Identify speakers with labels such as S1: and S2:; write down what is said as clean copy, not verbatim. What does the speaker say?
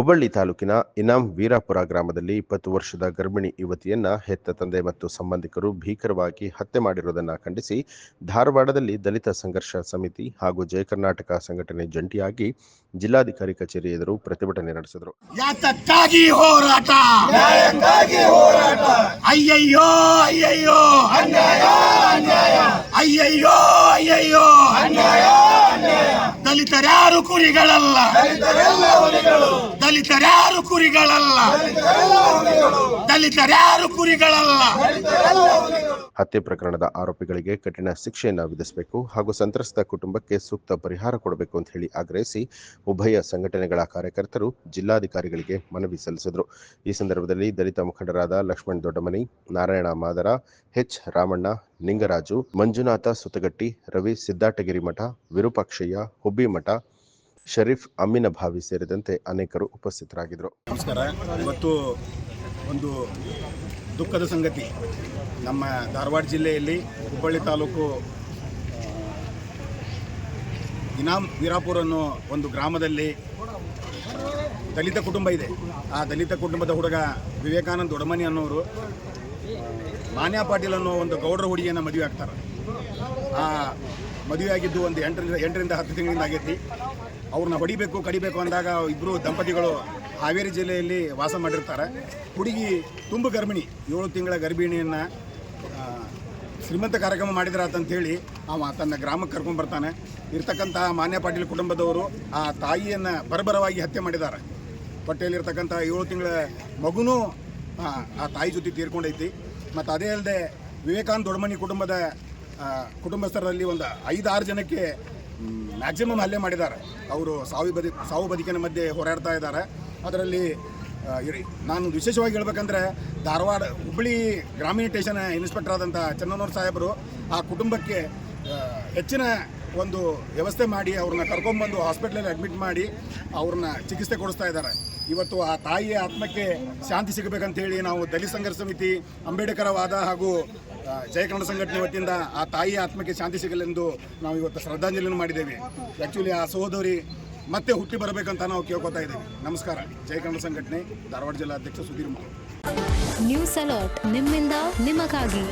S1: ಹುಬ್ಬಳ್ಳಿ ತಾಲೂಕಿನ ಇನಾಂ ವೀರಾಪುರ ಗ್ರಾಮದಲ್ಲಿ 20 ವರ್ಷದ ಗರ್ಭಿಣಿ ಯುವತಿಯನ್ನ ಹೆತ್ತ ತಂದೆ ಮತ್ತು ಸಂಬಂಧಿಕರು ಭೀಕರವಾಗಿ ಹತ್ಯೆ ಮಾಡಿರುವುದನ್ನು ಖಂಡಿಸಿ ಧಾರವಾಡದಲ್ಲಿ ದಲಿತ ಸಂಘರ್ಷ ಸಮಿತಿ ಹಾಗೂ ಜಯ ಕರ್ನಾಟಕ ಸಂಘಟನೆ ಜಂಟಿಯಾಗಿ ಜಿಲ್ಲಾಧಿಕಾರಿ ಕಚೇರಿ ಎದುರು ಪ್ರತಿಭಟನೆ ನಡೆಸಿದರು.
S2: ಯಾತಕ್ಕಾಗಿ ಹೋರಾಟ? ಅಯ್ಯಯ್ಯೋ ಅಯ್ಯಯ್ಯೋ ಅನ್ಯಾಯ ಅನ್ಯಾಯ ಅಯ್ಯಯ್ಯೋ ಅಯ್ಯಯ್ಯೋ ಅನ್ಯಾಯ ಅನ್ಯಾಯ. ದಲಿತರ್ಯಾರು ಕುರಿಗಳಲ್ಲ, ದಲಿತರ್ಯಾರು ಕುರಿಗಳಲ್ಲ, ದಲಿತರ್ಯಾರು ಕುರಿಗಳಲ್ಲ.
S1: ಹತ್ಯೆ ಪ್ರಕರಣದ ಆರೋಪಿಗಳಿಗೆ ಕಠಿಣ ಶಿಕ್ಷೆಯನ್ನು ವಿಧಿಸಬೇಕು ಹಾಗೂ ಸಂತ್ರಸ್ತ ಕುಟುಂಬಕ್ಕೆ ಸೂಕ್ತ ಪರಿಹಾರ ಕೊಡಬೇಕು ಅಂತ ಹೇಳಿ ಆಗ್ರಹಿಸಿ ಉಭಯ ಸಂಘಟನೆಗಳ ಕಾರ್ಯಕರ್ತರು ಜಿಲ್ಲಾಧಿಕಾರಿಗಳಿಗೆ ಮನವಿ ಸಲ್ಲಿಸಿದರು. ಈ ಸಂದರ್ಭದಲ್ಲಿ ದಲಿತ ಮುಖಂಡರಾದ ಲಕ್ಷ್ಮಣ್ ದೊಡ್ಡಮನಿ, ನಾರಾಯಣ ಮಾದರ, ಎಚ್ ರಾಮಣ್ಣ, ನಿಂಗರಾಜು, ಮಂಜುನಾಥ ಸುತಗಟ್ಟಿ, ರವಿ ಸಿದ್ದಾಟಗಿರಿ ಮಠ, ವಿರೂಪಾಕ್ಷಯ್ಯ, ಹುಬ್ಬಿ ಮಠ, ಶರೀಫ್ ಅಮ್ಮಿನಭಾವಿ ಸೇರಿದಂತೆ ಅನೇಕರು ಉಪಸ್ಥಿತರಾಗಿದ್ದರು.
S3: ನಮಸ್ಕಾರ. ಇವತ್ತು ಒಂದು ದುಃಖದ ಸಂಗತಿ. ನಮ್ಮ ಧಾರವಾಡ ಜಿಲ್ಲೆಯಲ್ಲಿ ಹುಬ್ಬಳ್ಳಿ ತಾಲೂಕು ಇನಾಂ ವೀರಾಪುರ ಅನ್ನೋ ಒಂದು ಗ್ರಾಮದಲ್ಲಿ ದಲಿತ ಕುಟುಂಬ ಇದೆ. ಆ ದಲಿತ ಕುಟುಂಬದ ಹುಡುಗ ವಿವೇಕಾನಂದ ದೊಡ್ಡಮನಿ ಅನ್ನೋರು ಮಾನ್ಯ ಪಾಟೀಲ್ ಅನ್ನೋ ಒಂದು ಗೌಡ್ರ ಹುಡುಗಿಯನ್ನು ಮದುವೆ ಆಗ್ತಾರೆ. ಆ ಮದುವೆ ಆಗಿದ್ದು ಒಂದು 8ರಿಂದ 10 ತಿಂಗಳಿಂದ ಆಗೈತಿ. ಅವ್ರನ್ನ ಹೊಡಿಬೇಕು ಕಡಿಬೇಕು ಅಂದಾಗ ಇಬ್ಬರು ದಂಪತಿಗಳು ಹಾವೇರಿ ಜಿಲ್ಲೆಯಲ್ಲಿ ವಾಸ ಮಾಡಿರ್ತಾರೆ. ಹುಡುಗಿ ತುಂಬ ಗರ್ಭಿಣಿ, 7 ತಿಂಗಳ ಗರ್ಭಿಣಿಯನ್ನು ಶ್ರೀಮಂತ ಕಾರ್ಯಕ್ರಮ ಮಾಡಿದ್ರಾತಂಥೇಳಿ ಅವ ತನ್ನ ಗ್ರಾಮಕ್ಕೆ ಕರ್ಕೊಂಡು ಬರ್ತಾನೆ. ಇರ್ತಕ್ಕಂಥ ಮಾನ್ಯ ಪಾಟೀಲ್ ಕುಟುಂಬದವರು ಆ ತಾಯಿಯನ್ನು ಬರಬರವಾಗಿ ಹತ್ಯೆ ಮಾಡಿದ್ದಾರೆ. ಹೊಟ್ಟೆಯಲ್ಲಿರ್ತಕ್ಕಂಥ 7 ತಿಂಗಳ ಮಗುನೂ ಆ ತಾಯಿ ಜೊತೆ ತೀರ್ಕೊಂಡೈತಿ. ಮತ್ತು ಅದೇ ಅಲ್ಲದೆ ವಿವೇಕಾನಂದ ದೊಡ್ಡಮನಿ ಕುಟುಂಬದ ಕುಟುಂಬಸ್ಥರಲ್ಲಿ ಒಂದು 5-6 ಜನಕ್ಕೆ ಮ್ಯಾಕ್ಸಿಮಮ್ ಹಲ್ಲೆ ಮಾಡಿದ್ದಾರೆ. ಅವರು ಸಾವು ಬದುಕಿನ ಮಧ್ಯೆ ಹೋರಾಡ್ತಾ ಇದ್ದಾರೆ. ಅದರಲ್ಲಿ ನಾನು ವಿಶೇಷವಾಗಿ ಹೇಳ್ಬೇಕಂದ್ರೆ ಧಾರವಾಡ ಹುಬ್ಬಳ್ಳಿ ಗ್ರಾಮೀಣ ಸ್ಟೇಷನ್ ಇನ್ಸ್ಪೆಕ್ಟರ್ ಆದಂಥ ಚನ್ನನೂರು ಸಾಹೇಬರು ಆ ಕುಟುಂಬಕ್ಕೆ ಹೆಚ್ಚಿನ ಒಂದು ವ್ಯವಸ್ಥೆ ಮಾಡಿ ಅವ್ರನ್ನ ಕರ್ಕೊಂಡ್ಬಂದು ಹಾಸ್ಪಿಟ್ಲಲ್ಲಿ ಅಡ್ಮಿಟ್ ಮಾಡಿ ಅವ್ರನ್ನ ಚಿಕಿತ್ಸೆ ಕೊಡಿಸ್ತಾ ಇದ್ದಾರೆ. ಇವತ್ತು ಆ ತಾಯಿಯ ಆತ್ಮಕ್ಕೆ ಶಾಂತಿ ಸಿಗಬೇಕಂತೇಳಿ ನಾವು ದಲಿತ ಸಂಘರ್ಷ ಸಮಿತಿ, ಅಂಬೇಡ್ಕರ್ ವಾದ ಹಾಗೂ ಜಯ ಕನ್ನಡ ಸಂಘಟನೆ ವತಿಯಿಂದ ಆ ತಾಯಿಯ ಆತ್ಮಕ್ಕೆ ಶಾಂತಿ ಸಿಗಲೆಂದು ನಾವು ಇವತ್ತು ಶ್ರದ್ಧಾಂಜಲಿಯನ್ನು ಮಾಡಿದ್ದೇವೆ. ಆ್ಯಕ್ಚುಲಿ ಆ ಸಹೋದರಿ ಮತ್ತೆ ಹುಟ್ಟಿ ಬರಬೇಕಂತ ನಾವು ಕೇಳ್ಕೊತಾ ಇದ್ದೀವಿ. ನಮಸ್ಕಾರ. ಜಯ ಕನ್ನಡ ಸಂಘಟನೆ ಧಾರವಾಡ ಜಿಲ್ಲಾ ಅಧ್ಯಕ್ಷ ಸುಧೀರ್.
S4: ನ್ಯೂಸ್ ಅಲರ್ಟ್, ನಿಮ್ಮಿಂದ ನಿಮಗಾಗಿ.